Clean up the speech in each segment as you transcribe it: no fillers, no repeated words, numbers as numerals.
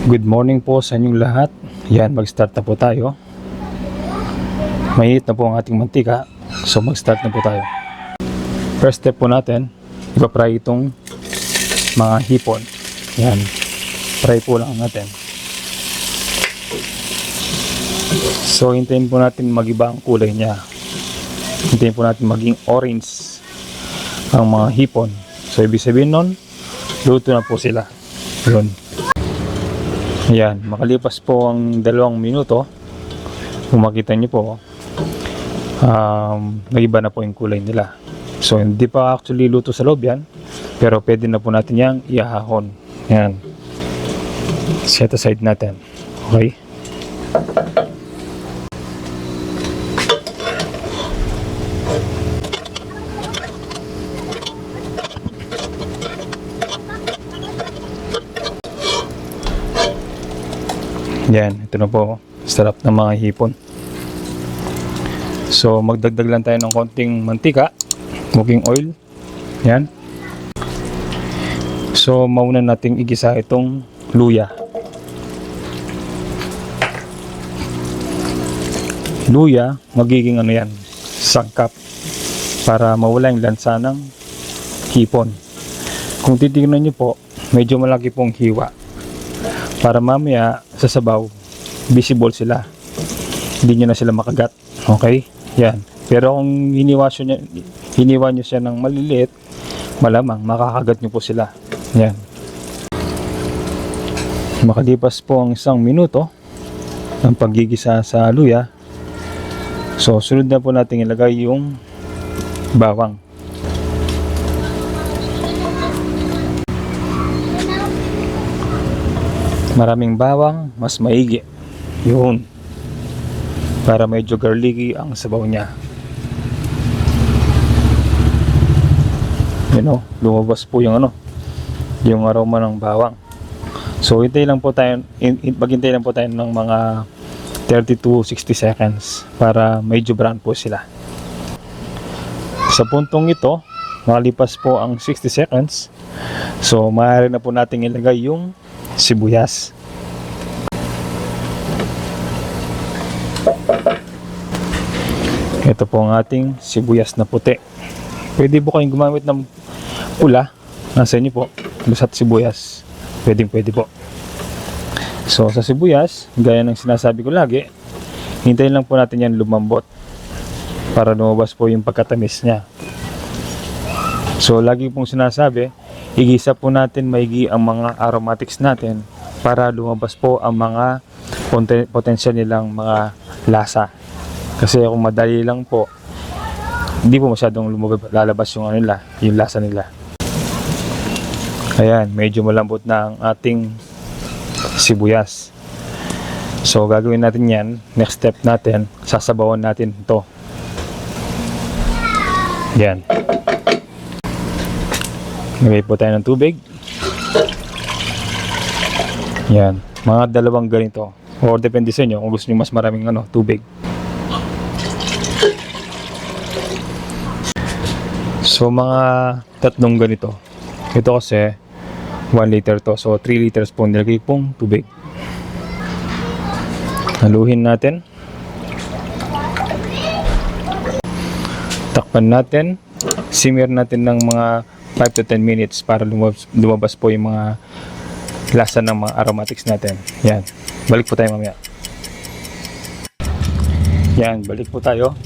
Good morning po sa inyong lahat. Yan, mag-start na po tayo. Mainit na po ang ating mantika. So mag-start na po tayo. First step po natin, ipa-fry itong mga hipon. Yan, fry po lang natin. So hintayin po natin mag-iba ang kulay niya. Hintayin po natin maging orange ang mga hipon. So ibig sabihin nun, luto na po sila. Yun. Ayan, makalipas po ang 2 minuto, kung makita nyo po, nag-iba na po yung kulay nila. So hindi pa actually luto sa loob yan, pero pwede na po natin yang iahahon. Ayan, set aside natin. Okay. Yan, ito na po, sarap ng mga hipon. So magdagdag lang tayo ng konting mantika, cooking oil. Yan. So mauna nating igisa itong luya. Luya, magiging ano yan, sangkap para mawala yung lansa ng hipon. Kung titignan nyo po, medyo malaki pong hiwa para mamaya sa sabaw visible sila, hindi nyo na sila makagat. Okay, yan. Pero kung hiniwa nyo siya ng maliliit, malamang makakagat nyo po sila. Yan. Makalipas po ang 1 minuto ng paggigisa sa luya, so sunod na po natin ilagay yung bawang. Maraming bawang, mas maigi. Yun. Para medyo garlicky ang sabaw niya. You know, lumabas po yung yung aroma ng bawang. So hintay lang po tayo, maghintay lang po tayo ng mga 30 to 60 seconds para medyo brown po sila. Sa puntong ito, makalipas po ang 60 seconds, so maaari na po natin ilagay yung sibuyas. Ito po ang ating sibuyas na puti. Pwede po kayong gumamit ng pula, nasa inyo po, basta sibuyas, pwede po. So sa sibuyas, gaya ng sinasabi ko lagi, hintayin lang po natin yan lumambot para lumabas po yung pagkatamis niya. So lagi pong sinasabi, igisa po natin maigi ang mga aromatics natin para lumabas po ang mga potential nilang mga lasa. Kasi kung madali lang po, hindi po masyadong lalabas yung yung lasa nila. Ayan, medyo malambot na ang ating sibuyas. So gagawin natin yan, next step natin, sasabawan natin ito. Yan. Lagay po tayo ng tubig. Yan, mga 2 ganito. O depende sa inyo kung gusto niyo mas maraming tubig. So mga 3 ganito. Ito kasi 1 liter to. So 3 liters po nilagay pong tubig. Haluhin natin. Takpan natin. Simmer natin ng mga 5 to 10 minutes para lumabas po yung mga lasa ng mga aromatics natin. Yan. Balik po tayo mamaya. Yan. Balik po tayo.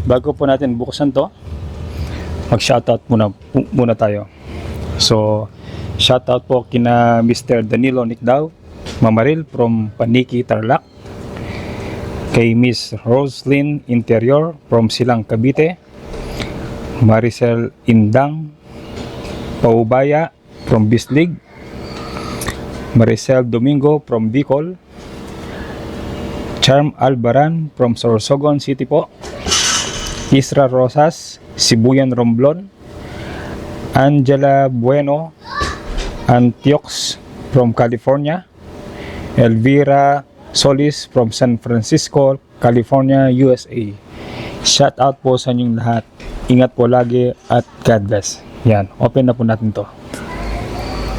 Bago po natin buksan to, mag-shoutout muna tayo. So, shoutout po kina Mr. Danilo Nicdao Mamaril from Paniki, Tarlac. Kay Miss Roslyn Interior from Silang, Cavite. Maricel Indang Paubaya from Bislig. Maricel Domingo from Bicol. Charm Albaran from Sorsogon City po. Isra Rosas, Sibuyan Romblon. Angela Bueno Antiox from California. Elvira Solis from San Francisco, California, USA. Shout out po sa inyong lahat. Ingat po lagi at God bless. Yan, open na po natin to.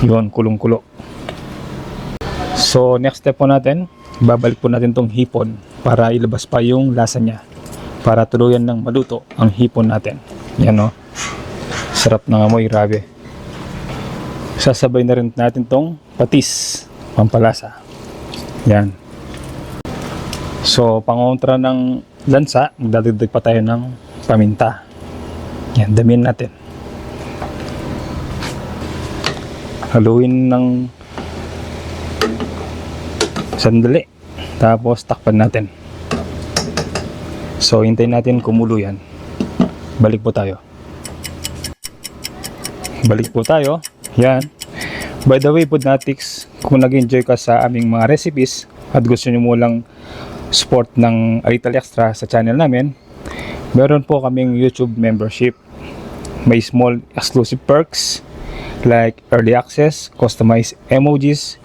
Yun, kulong-kulo. So next step po natin, babalik po natin tong hipon para ilabas pa yung lasa niya, para tuluyan ng maluto ang hipon natin. Yan o, sarap ng amoy, grabe. Sasabay na rin natin tong patis, pampalasa. Yan. So pangontra ng lansa, magdadagdag pa tayo ng paminta. Yan, damihan natin. Haluin ng sandali, tapos takpan natin. So hintayin natin kumulo yan. Balik po tayo. Yan. By the way, Podnatics, kung nag-enjoy ka sa aming mga recipes at gusto nyo mo lang support ng Arital Extra sa channel namin, meron po kaming YouTube membership. May small exclusive perks like early access, customized emojis,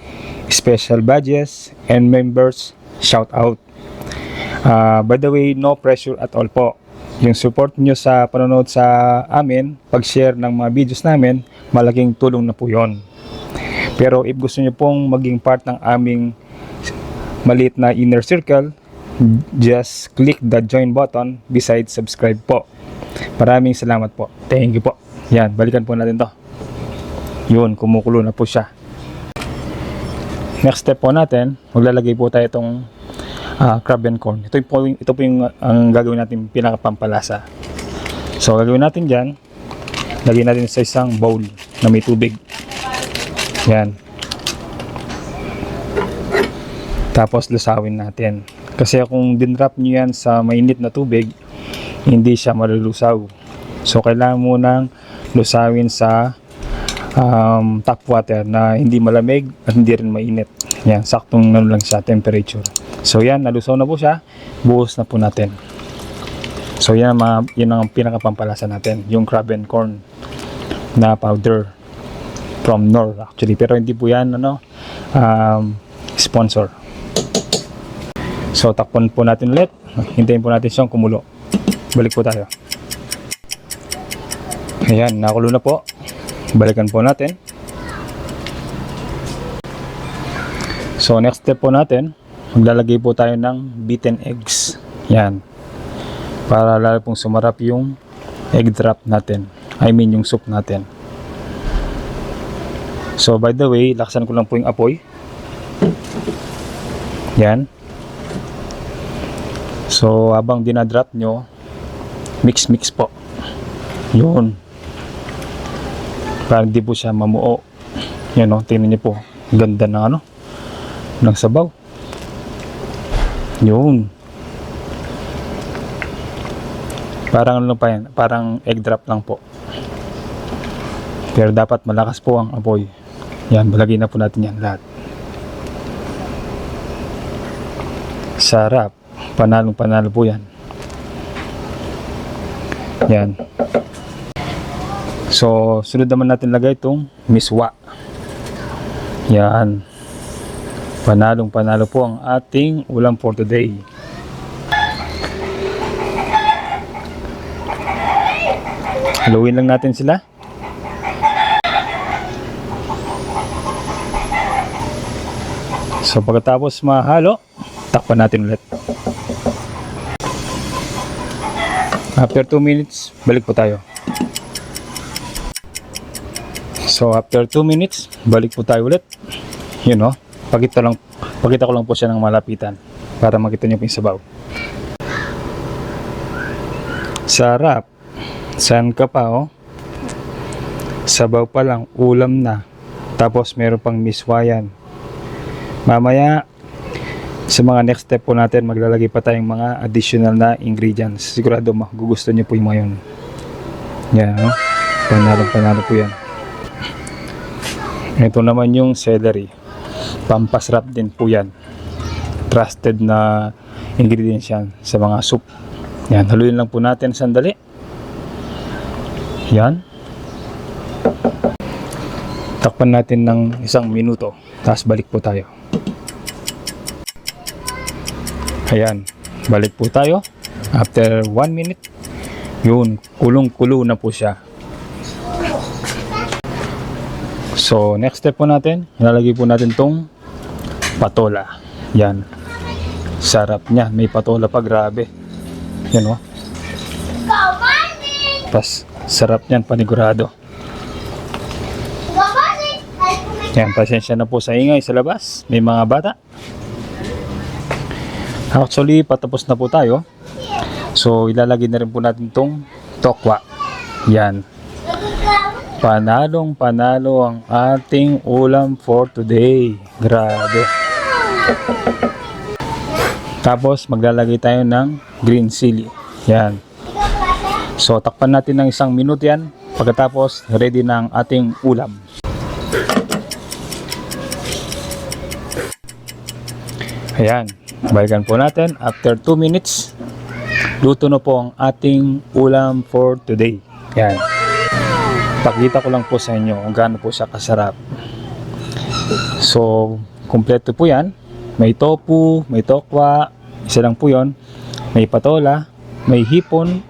special badges, and members shout out. By the way, no pressure at all po. Yung support nyo sa panonood sa amin, pag-share ng mga videos namin, malaking tulong na po yon. Pero if gusto nyo pong maging part ng aming maliit na inner circle, just click the join button beside subscribe po. Maraming salamat po. Thank you po. Yan, balikan po natin to. Yun, kumukulo na po siya. Next step po natin, maglalagay po tayo itong crab and corn. Ito po yung ang gagawin natin pinakapampalasa. So gagawin natin dyan, lagyan natin sa isang bowl na may tubig. Yan. Tapos lusawin natin. Kasi kung dinrap nyo yan sa mainit na tubig, hindi siya malulusaw. So kailangan mo nang lusawin sa tap water na hindi malamig at hindi rin mainit. Yan, saktong lang sa temperature. So yan, nalusaw na po siya. Buhos na po natin. So yan ang pinakapampalasa natin, yung crab and corn na powder from Knorr actually. Pero hindi po yan sponsor. So takpan po natin ulit. Hintayin po natin siyang kumulo. Balik po tayo. Ayan, nakulo na po. Balikan po natin. So next step po natin, maglalagay po tayo ng beaten eggs. Yan. Para lalo pong sumarap yung egg drop natin. I mean yung soup natin. So by the way, laksan ko lang po yung apoy. Yan. So habang dinadrop nyo, mix po. Yun. Para hindi po siya mamuo. Yan o, tingnan niyo po. Ganda ng ng sabaw. Yun. Parang pa yan, parang egg drop lang po. Pero dapat malakas po ang apoy. Yan, balagay na po natin yan lahat. Sarap. Panalo po yan. Yan. So, sunod naman natin lagay itong miswa. Yan. Panalo po ang ating ulam for today. Haluin lang natin sila. So pagkatapos mahalo, takpan natin ulit. After 2 minutes, balik po tayo. So after 2 minutes, balik po tayo ulit. Yun o, pakita ko lang po siya ng malapitan para makita niyo po yung sabaw. Sarap. Saan ka pa oh? Sabaw pa lang, ulam na. Tapos meron pang miswayan. Mamaya sa mga next step po natin, maglalagay pa tayong mga additional na ingredients. Sigurado magugustuhan niyo po yung mga yun. Yan oh. Panalo po yan. Ito naman yung celery. Pampasarap din po yan. Trusted na ingredients yan sa mga soup. Yan, haluin lang po natin sandali. Yan. Takpan natin ng 1 minuto. Tapos balik po tayo. Ayan, balik po tayo. After 1 minute, yun, kulong-kulo na po siya. So next step po natin, ilalagay po natin tong patola. Yan. Sarap niya. May patola pa, grabe. Yan o. Pas, sarap niyan, panigurado. Yan, pasensya na po sa ingay sa labas. May mga bata. Actually, patapos na po tayo. So, ilalagay na rin po natin itong tokwa. Yan. Panalong panalo ang ating ulam for today. Grabe. Tapos maglalagay tayo ng green chili. Yan. So takpan natin ng 1 minuto yan. Pagkatapos ready na ang ating ulam. Ayan. Balikan po natin. After 2 minutes, luto na po ang ating ulam for today. Yan. Pakita ko lang po sa inyo kung gaano po siya kasarap. So, kumpleto po yan. May tofu, may tokwa, isa lang po yun. May patola, may hipon,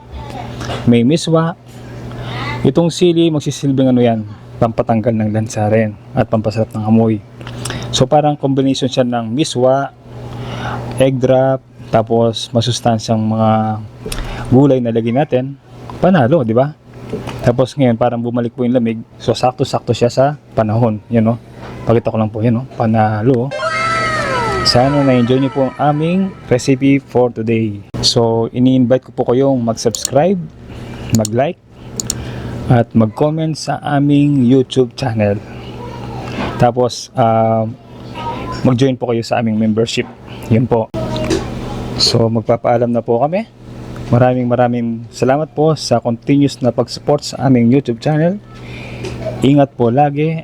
may miswa. Itong sili, magsisilbing ano yan, pampatanggal ng lansa rin at pampasarap ng amoy. So, parang combination siya ng miswa, egg drop, tapos masustansyang mga gulay na lagyan natin. Panalo, di ba? Tapos ngayon parang bumalik po yung lamig. So sakto-sakto siya sa panahon. Yan o. Pakita ko lang po yan o. Panalo. Sana na-enjoy niyo po ang aming recipe for today. So ini-invite ko po kayong mag-subscribe, mag-like, at mag-comment sa aming YouTube channel. Tapos mag-join po kayo sa aming membership. Yun po. So magpapaalam na po kami. Maraming salamat po sa continuous na pag-support sa aming YouTube channel. Ingat po lagi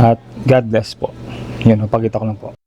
at God bless po. Yun, pakita ko lang po.